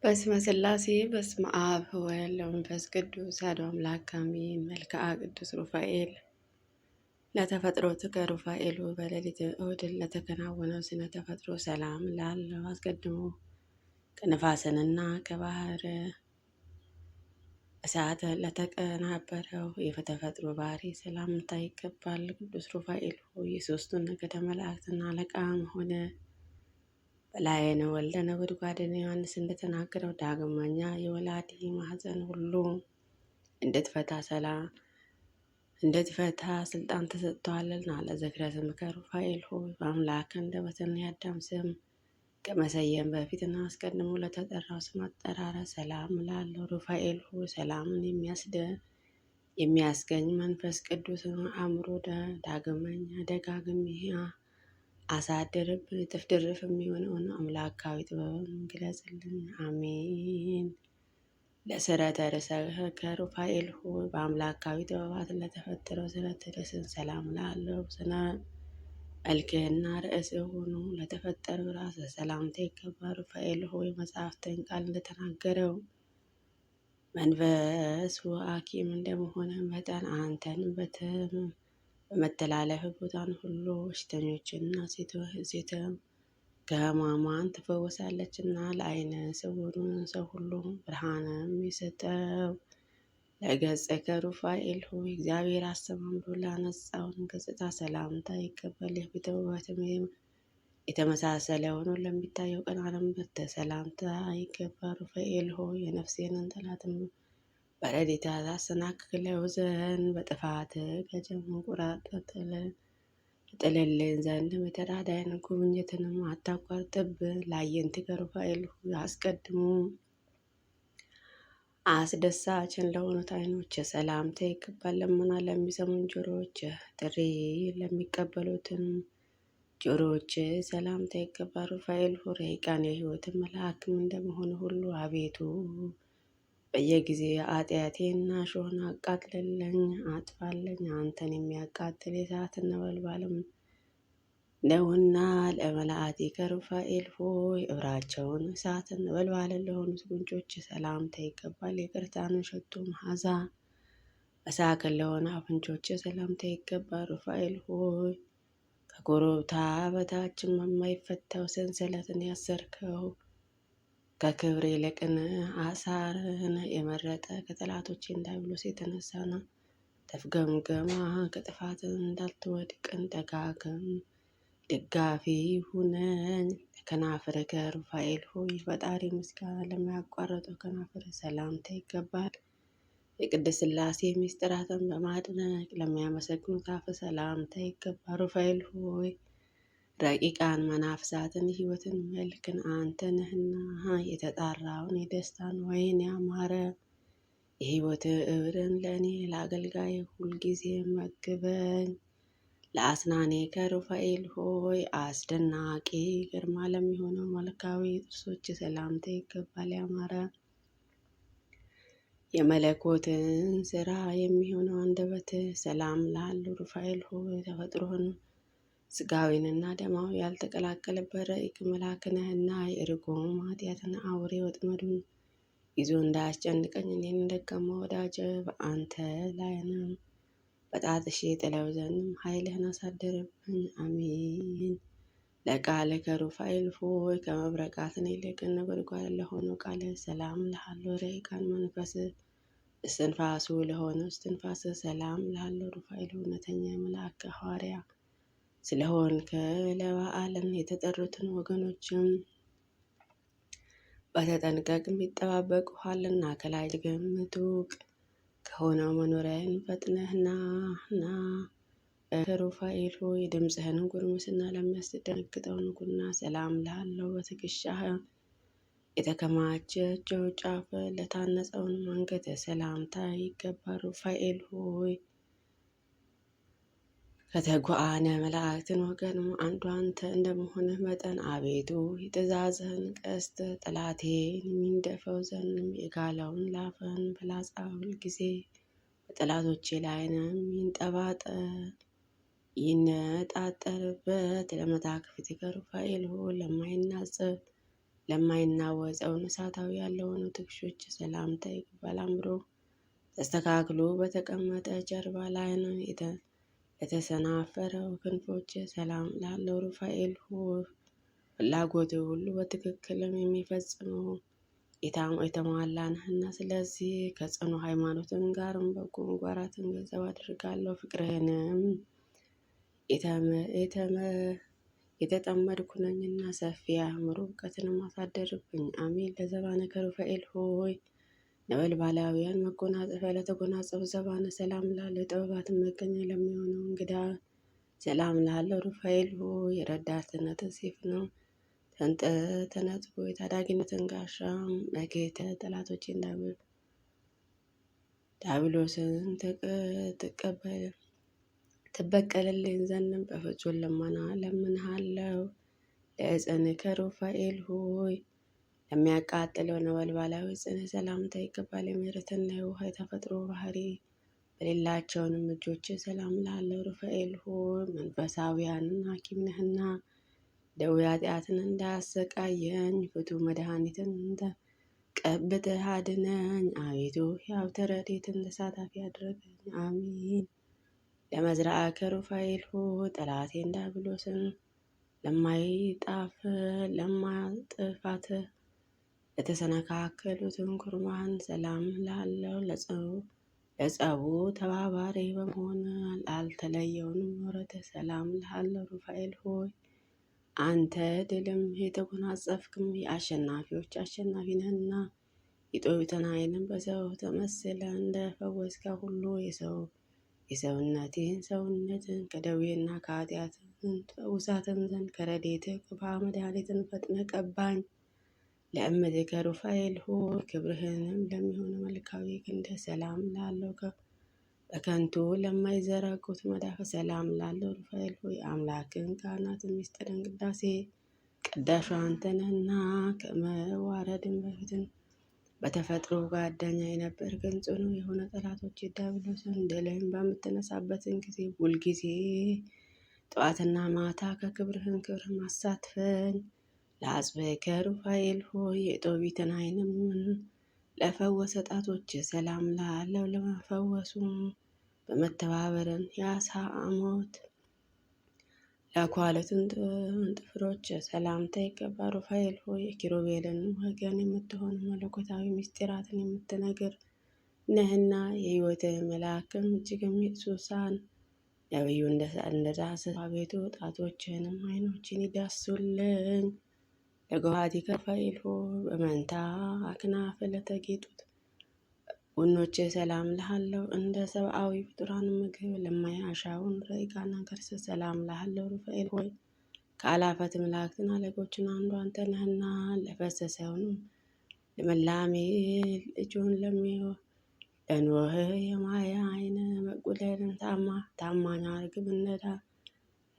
በስመ ሥላሴ በስመ አብ ወወልድ ወመንፈስ ቅዱስ አሐዱ አምላክ አሜን። መልክዓ ቅዱስ ሩፋኤል ለተፈጥሮ ትከ ሩፋኤሉ በሌሊት እሑድ ለተከናወነው ስነ ተፈጥሮ ሰላም ላለው አስቀድሞ ከነፋስንና ከባህር እሳት ለተቀናበረው የተፈጥሮ ባህሪ ሰላምታ ይገባል። ቅዱስ ሩፋኤል ሆይ የሦስቱን ነገደ መላእክትና አለቃ ሆነ በላየነ ወልደ ነጎድጓድን ዮሐንስ እንደተናገረው ዳግመኛ የወላዲ ማኅፀን ሁሉ እንድትፈታ ስልጣን ተሰጥቷልና። ለዝክረ ስምከ ሩፋኤል ሆይ በአምላክ አንደበትና የአዳም ስም ከመሰየም በፊትና አስቀድሞ ለተጠራው ስም አጠራረ ሰላም ላለው ሩፋኤል ሆይ ሰላምን የሚያስገኝ መንፈስ ቅዱስን አእምሮ ዳግመኛ ደጋግሜ አሳድርብን። እጥፍ ድርብ የሚሆነውን አምላካዊ ጥበብን ግለጽልን። አሜን። ለስረተ ርእሰከ ሩፋኤል ሆይ በአምላካዊ ጥበባት ለተፈጠረው ስረተ ርእስን ሰላም ላለው ስነ መልክህና ርዕስ ሆኑ ለተፈጠረው ራስ ሰላምታ ይገባል። ሩፋኤል ሆይ መጽሐፍትን ቃል እንደተናገረው መንፈስ ሐኪም እንደመሆነ መጠን አንተን በመተላለፍ ቦታን ሁሉ በሽተኞችና ሴት ከሕማማን ትፈወሳለችና። ለዓይነ ስውሩን ሰው ሁሉ ብርሃንም የሰጠው ለገጸከ ሩፋኤል ሆይ እግዚአብሔር አስተማምሮ ላነጻውን ገጽታ ሰላምታ ይገባል። የፊት ውበትም የተመሳሰለ ሆኖ ለሚታየው ቀን ሰላምታ ይገባል። ሩፋኤል ሆይ የነፍሴንን ጠላትም በረድኤትህ ታሰናክለው ዘንድ በጥፋት ገጀም ጥልልኝ ዘንድ የተራዳይን ጉብኝትንም አታቋርጥብን። ለአዕይንቲከ ሩፋኤል ሆይ አስቀድሞ አስደሳችን ለሆኑት ዓይኖች ሰላምታ ይገባል። ልመና ለሚሰሙን ጆሮዎች፣ ጥሪ ለሚቀበሉትን ጆሮዎች ሰላምታ ይገባል። ሩፋኤል ሆይ ረቂቃን የሕይወት መልአክም እንደመሆኑ ሁሉ አቤቱ በየጊዜው ኃጢአቴንና እሾህን አቃጥልልኝ፣ አጥፋልኝ። አንተን የሚያቃጥል የእሳት ነበልባልም ነውና። ለመላእክቲከ ሩፋኤል ሆይ እብራቸውን እሳትን ነበልባልን ለሆኑት ጉንጮች ሰላምታ ይገባል። ይቅርታን ሽቱ መዓዛ መሳክን ለሆነ አፍንጮች ሰላምታ ይገባል። ሩፋኤል ሆይ ከኮረብታ በታችም የማይፈታው ሰንሰለትን ያሰርከው ከክብር ይልቅን አሳርን የመረጠ ከጠላቶቼ ዲያብሎስ የተነሳ ነው። ተፍገምገማ ከጥፋት እንዳልትወድቅን ደጋፊ ሁነኝ። ከናፍርከ ሩፋኤል ሆይ ፈጣሪ ምስጋና ለማያቋርጠው ከናፍር ሰላምታ ይገባል። የቅድስት ሥላሴ ምስጢራትን በማድነቅ ለሚያመሰግኑት አፍ ሰላምታ ይገባል። ሩፋኤል ሆይ ረቂቃን መናፍሳትን ሕይወትን መልክን አንተ ነህና የተጣራውን የደስታን ወይን ያማረ የሕይወት እብርን ለእኔ ለአገልጋይ ሁልጊዜ መግበኝ። ለአስናኔከ ሩፋኤል ሆይ አስደናቂ ግርማ ለሚሆነው መልካዊ ጥርሶች ሰላምታ ይገባል። ያማረ የመለኮትን ስራ የሚሆነው አንደበት ሰላም ላለው ሩፋኤል ሆይ ተፈጥሮህን ስጋዊንና ደማዊ ያልተቀላቀለበት ረቂቅ መልአክ ነህና የርጉም ኃጢአትና አውሬ ወጥመዱን ይዞ እንዳያስጨንቀኝ እኔን ደካማ ወዳጅ በአንተ ላይንም በጣትሽ ጥለው ዘንድም ኃይልህን አሳድርብኝ። አሜን። ለቃልከ ሩፋኤል ሆይ ከመብረቃትን ይልቅ ነጎድጓድ ለሆነው ቃል ሰላም ላለው ረቂቃን መንፈስ እስትንፋሱ ለሆነው እስትንፋስ ሰላም ላለው ሩፋኤል እውነተኛ መልአክ ሐዋርያ ስለሆንክ ለበዓልን የተጠሩትን ወገኖችም በተጠንቀቅ ይጠባበቁሃልና። ከላይ ግምቱቅ ከሆነው መኖሪያን ፈጥነህና ሩፋኤል ሆይ ድምፅህን ጉርምስና ለሚያስደነግጠው ንጉና ሰላም ላለው በትከሻህ የተከማቸችው ጫፍ ለታነጸውን አንገት ሰላምታ ይገባል። ሩፋኤል ሆይ ከተጓአነ መላእክትን ወገን አንዱ አንተ እንደመሆንህ መጠን አቤቱ የትእዛዝህን ቀስት ጠላቴን የሚንደፈው ዘንድም የጋለውን ላፈን ፍላጻ ሁልጊዜ በጠላቶቼ ላይንም ይነጣጠርበት። ለመታክፍቲከ ሩፋኤል ሆይ ለማይናጸፍ ለማይናወጸውን እሳታዊ ያለሆኑ ትከሾች ሰላምታ ይገባል። አምሮ ተስተካክሎ በተቀመጠ ጀርባ ላይ ነው ለተሰናፈረው ክንፎች ሰላም ላለው ሩፋኤል ፍላጎት ሁሉ በትክክልም የሚፈጽመው የተሟላ ነህና። ስለዚህ ከጽኑ ሃይማኖትን ጋርም በጎ ምግባራትን ገንዘብ አድርጋለሁ። ፍቅርህንም የተጠመድኩ ነኝና ሰፊ አእምሮ እውቀትንም አሳደርብኝ። አሜን። ለዘባነ ከሩፋኤል ሆይ ነበልባላውያን መጎናጸፊያ ለተጎናጸፉ ዘባነ ሰላም ላለ ጥበባትን መገኛ ለሚሆነው እንግዳ ሰላም ላለው ሩፋኤል ሆይ የረዳትነት ሴፍ ነው ተነጥቦ የታዳጊነትን ጋሻ መጌተ ጠላቶችን ዳብሎስን ትበቀልልኝ ዘንድም በፍጹም ልመና ለምንሃለው። ለዕፀንከ ሩፋኤል ሆይ ለሚያቃጥለው ነበልባላዊ ጽንዕ ሰላምታ ይገባል። የምሕረትና የውሃ የተፈጥሮ ባህሪ በሌላቸውንም እጆች ሰላም ላለው ሩፋኤል ሆይ መንፈሳዊያንን ሐኪም ነህና ደዌ ኃጢአትን እንዳያሰቃየኝ ፍቱሕ መድኃኒትን ቀብተህ አድነኝ። አቤቱ የሀብተ ረድኤትን ተሳታፊ አድርገኝ። አሜን። ለመዝራዕከ ሩፋኤል ሆይ ጠላቴን ዲያብሎስን ለማጥፋት ለተሰነካከሉትን ኩርማን ሰላም ላለው ለጸቡ ተባባሪ በመሆን ላልተለየውንም ወረተ ሰላም ላለው ሩፋኤል ሆይ አንተ ድልም የተጎናጸፍክም የአሸናፊዎች አሸናፊ ነህና የጦቢትን ዓይንም በሰው ተመስለ እንደፈወስከ ሁሉ የሰውነቴን ሰውነትን ከደዌና ከኃጢአት ፈውሳትን ዘንድ ከረድኤትህ ቅባ መድኃኒትን ፈጥነ ቀባኝ። ለእምትከ ሩፋኤል ሆይ ክብርህንም ለሚሆነ መልካዊ ክንደ ሰላም ላለው በከንቱ ለማይዘረጉት መዳፍ ሰላም ላለው ሩፋኤል ሆይ አምላክን ካህናትን ምስጢርን ቅዳሴ ቀዳሹ አንተ ነህና ከመዋረድን በፊትን በተፈጥሮ ጓደኛ የነበርክን ጽኑ የሆነ ጠላቶች ዲያብሎስን ድልን በምትነሳበትን ጊዜ ሁልጊዜ ጠዋትና ማታ ከክብርህን ክብር ማሳትፈኝ። ለአጽብዕከ ሩፋኤል ሆይ የጦቢትን ዓይንም ለፈወሰ ጣቶች ሰላም ላለው ለመፈወሱም በመተባበርን የአሳሞት ለኳለትን ጥፍሮች ሰላምታ ይገባ። ሩፋኤል ሆይ የኪሩቤልን ወገን የምትሆን መለኮታዊ ምስጢራትን የምትነግር ነህና የሕይወት መልአክም እጅግም ኢየሱሳን ነቢዩ እንደዳሰሰ አቤቱ ጣቶችህንም ዓይኖችን ይዳሱልኝ። ለገሃቲከ ሩፋኤል ሆይ በመንታ አክናፍ ለተጌጡት ጎኖች ሰላም ልሃለው። እንደ ሰብአዊ ፍጡራን ምግብ ለማያሻውን ረቂቃን ከርስ ሰላም ልሃለው። ሩፋኤል ሆይ ከአላፈት መላእክትን አለቆችን አንዱ አንተ ነህና ለፈሰሰውንም ልምላሜ ልጁን ለኖህ የማየ ዓይን መቁለልን ታማኝ ርግብ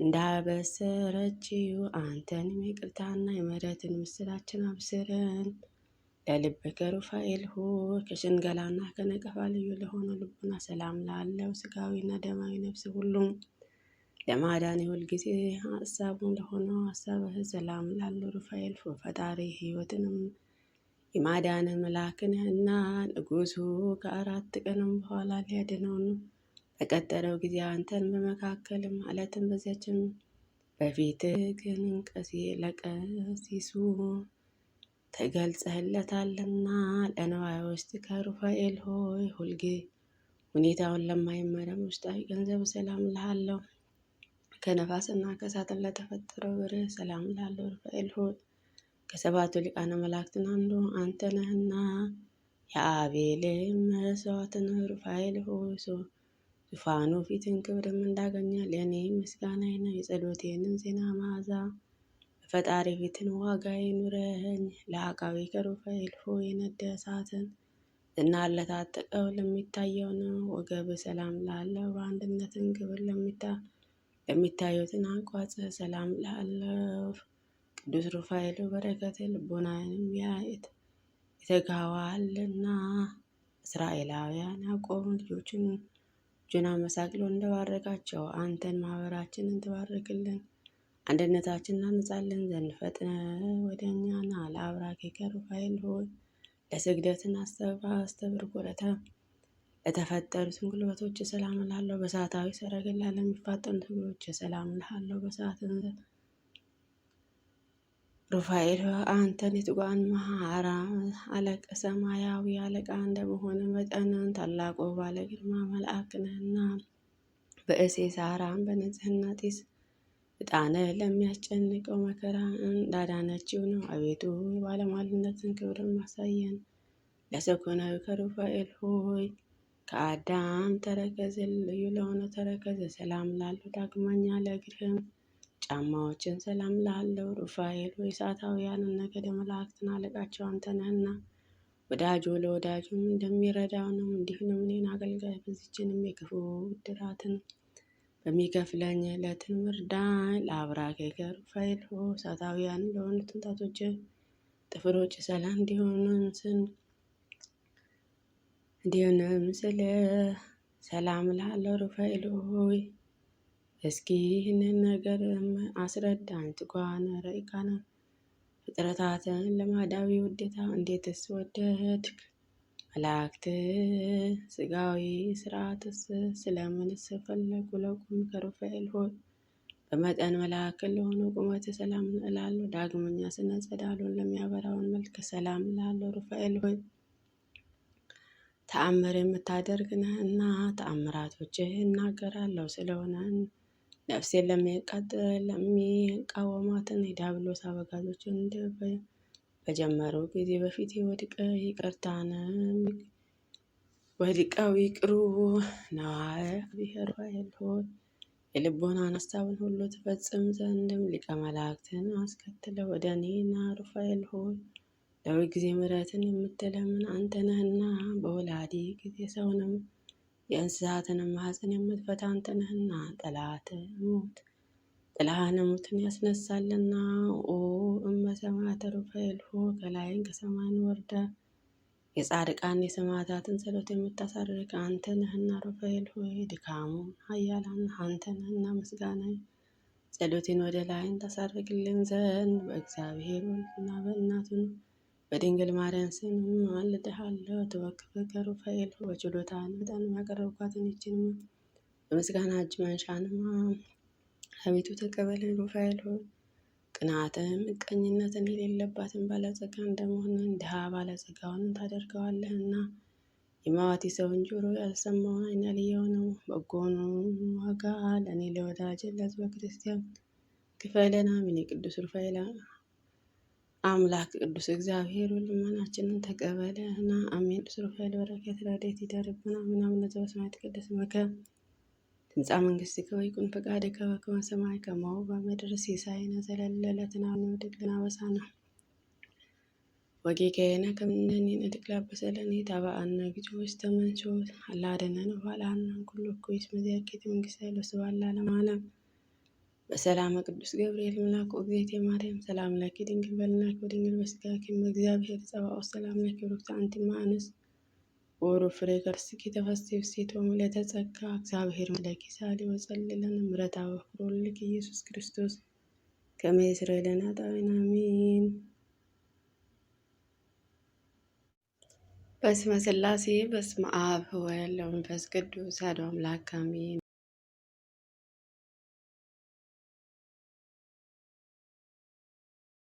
እንዳበሰረችው አንተንም የይቅርታና የምሕረትን ምስላችን አብስረን። ለልብከ ሩፋኤል ሆይ ከሽንገላና ከነቀፋ ልዩ ለሆነ ልቡና ሰላም ላለው ስጋዊና ደማዊ ነፍስ ሁሉም ለማዳን የሁልጊዜ ሀሳቡን ለሆነው ሀሳብህ ሰላም ላለው ሩፋኤል ፈጣሪ ሕይወትንም የማዳን መልአክ ነህና ንጉሡ ከ4 ቀንም በኋላ ሊያድነውን በቀጠረው ጊዜ አንተን በመካከልም ማለትም በዚያችን በፊትህ ግን ለቀሲሱ ተገልጸህለታልና። ለነዋይ ውስጥ ከሩፋኤል ሆይ ሁኔታውን ለማይመረም ውስጣዊ ገንዘብ ሰላም ልሃለው። ከነፋስና ከእሳትን ለተፈጠረው ብርህ ሰላም ላለው ሩፋኤል ሆይ ከሰባቱ ሊቃነ መላእክትን አንዱ አንተ ነህና የአቤልም መስዋዕትን ሩፋኤል ሆይ ዙፋኑ ፊትን ክብርም እንዳገኘ ለእኔ ምስጋናዬ ነው። የጸሎቴንን ዜና መዓዛ በፈጣሪ ፊትን ዋጋ ይኑረኝ። ለአቃቤከ ሩፋኤል ሆይ የነደ እሳትን ዝናር ለታጠቀው ለሚታየው ነው ወገብ ሰላም ላለው በአንድነትን ግብር ለሚታዩትን አንቋጽ ሰላም ላለው ቅዱስ ሩፋኤል በረከት ልቦናንም የተጋዋልና እስራኤላውያን ያዕቆብ ልጆቹን አመሳቅሎ እንደባረካቸው አንተን ማህበራችንን ትባርክልን። አንድነታችን እናንጻለን ዘንድ ፈጥነ ወደ እኛና ለአብራኬ ከሩፋኤል ሆይ ለስግደትን አስተብርኮ ለተፈጠሩትን ጉልበቶች ሰላም እላለሁ። በሰዓታዊ ሰረገላ ለሚፋጠኑት እግሮች ሰላም እላለሁ። በሰዓት ሩፋኤል አንተን የትጓን መሐራ አለቀ ሰማያዊ አለቃ እንደመሆን መጠንን ታላቁ ባለ ግርማ መልአክ ነህና በእሴ ሳራን በንጽህና ጢስ ዕጣነ ለሚያስጨንቀው መከራ እንዳዳነችው ነው። አቤቱ የባለሟልነትን ክብርን ማሳየን ለሰኮናዊ ከሩፋኤል ሆይ ከአዳም ተረከዝ ልዩ ለሆነ ተረከዝ ሰላም ላለው ዳግመኛ ለእግርህም ጫማዎችን ሰላም ላለው ሩፋኤል ሆይ እሳታውያንን ነገደ መላእክትን አለቃቸው አንተ ነህና ወዳጁ ለወዳጁም እንደሚረዳው ነው። እንዲሁም እኔን አገልጋይ በዚችንም የክፉ ብድራትን በሚከፍለኝ ዕለትን ምርዳኝ። ለአብራኬ ከሩፋኤል ሆይ እሳታውያን ለሆኑ ትንታቶች ጥፍሮች ሰላም እንዲሆንም ስለ ሰላም ላለው ሩፋኤል ሆይ እስኪ ይህንን ነገር አስረዳኝ። ትጓነ ረቂቃነ ፍጥረታትን ለማዳዊ ውዴታ እንዴትስ ወደድክ? መላእክት ስጋዊ ስርዓትስ ስለምንስ ፈለጉ? ለቁም ከሩፋኤል ሆይ በመጠን መላእክን ለሆነ ቁመት ሰላም እላለሁ። ዳግመኛ ስነ ጸዳሉን ለሚያበራውን መልክ ሰላም እላለሁ። ሩፋኤል ሆይ ተአምር የምታደርግ ነህና ተአምራቶችህ እናገራለሁ። ስለሆነ ነፍሴን ለሚቃወማትን የዲያብሎስ አበጋዞችን በጀመሩ ጊዜ በፊት ወድቀው ይቅሩ። ነዋየ እግዚአብሔር ሩፋኤል ሆይ የልቦናን ሀሳብን ሁሉ ትፈጽም ዘንድም ሊቀ መላእክትን አስከትለ ወደ እኔ ና። ሩፋኤል ሆይ ለሁል ጊዜ ምሕረትን የምትለምን አንተ ነህና በወላዲ ጊዜ ሰውንም የእንስሳትንም ማኅፀን የምትፈታ አንተ ነህና ጥላህን ሙትን ያስነሳልና። ኦ እመ ሰማያተ ሩፋኤል ሆይ ከላይን ከሰማይን ወርደ የጻድቃን የሰማዕታትን ጸሎት የምታሳርግ አንተ ነህና። ሩፋኤል ሆይ ድካሙን ኃያላን አንተ ነህና ምስጋና ጸሎቴን ወደ ላይን ታሳርግልን ዘንድ በእግዚአብሔር ወልድና በእናቱን በድንግል ማርያም ስም አልልሃለሁ። ተወክፈ ከሩፋኤል ሆይ በችሎታ መጠን ያቀረብኳትን ይችን በምስጋና እጅ መንሻንማ አቤቱ ተቀበልን። ሩፋኤል ሆይ ቅንዓትን ምቀኝነትን የሌለባትን ባለጸጋ እንደመሆንን ድሃ ባለጸጋውን ታደርገዋለህና የማዋቲ ሰውን ጆሮ ያልሰማውን ዓይን ያላየው ነው። በጎን ዋጋ ለእኔ ለወዳጅ ለሕዝበ ክርስቲያን ክፈለን። አሜን። የቅዱስ ሩፋኤል አምላክ ቅዱስ እግዚአብሔር ልመናችንን ተቀበለና አሜን። ቅዱስ ሩፋኤል በረከት ረድኤት ይደርብን። አሜን። አቡነ ዘበሰማያት ይትቀደስ ስምከ ትምጻእ መንግሥትከ ወይኩን ፈቃድከ በከመ በሰማይ ከማሁ በምድር ሲሳየነ ዘለለ ዕለትነ ሀበነ ወኅድግ አበሳነ ወጌጋየነ ከመ ንሕነኒ ንኅድግ ለአበሰለነ ኢታብአነ እግዚኦ ውስተ መንሱት አላ አድኅነነ ወባልሐነ ኩሉ እኩይ እስመ ዚአኬ መንግሥተ ኃይል ወስብሐት ለዓለመ ዓለም። በሰላመ ቅዱስ ገብርኤል መልአኩ እግዝእትየ ማርያም ሰላም ለኪ ድንግል በድንግልናኪ ወድንግል በሥጋኪ እም እግዚአብሔር ጸባኦት ሰላም ለኪ ብሩክት አንቲ እምአንስት ወቡሩክ ፍሬ ከርሥኪ ተፈሥሒ ፍሥሕት ወምልዕተ ጸጋ እግዚአብሔር ምስለኪ ሳሊ ወጸልይ ለነ ምሕረተ ወፍቅር ወልድኪ ኢየሱስ ክርስቶስ ከመ ይስረይ ለነ ኃጣውኢነ አሜን። በስመ ሥላሴ በስመ አብ ወወልድ ወመንፈስ ቅዱስ አሐዱ አምላክ አሜን።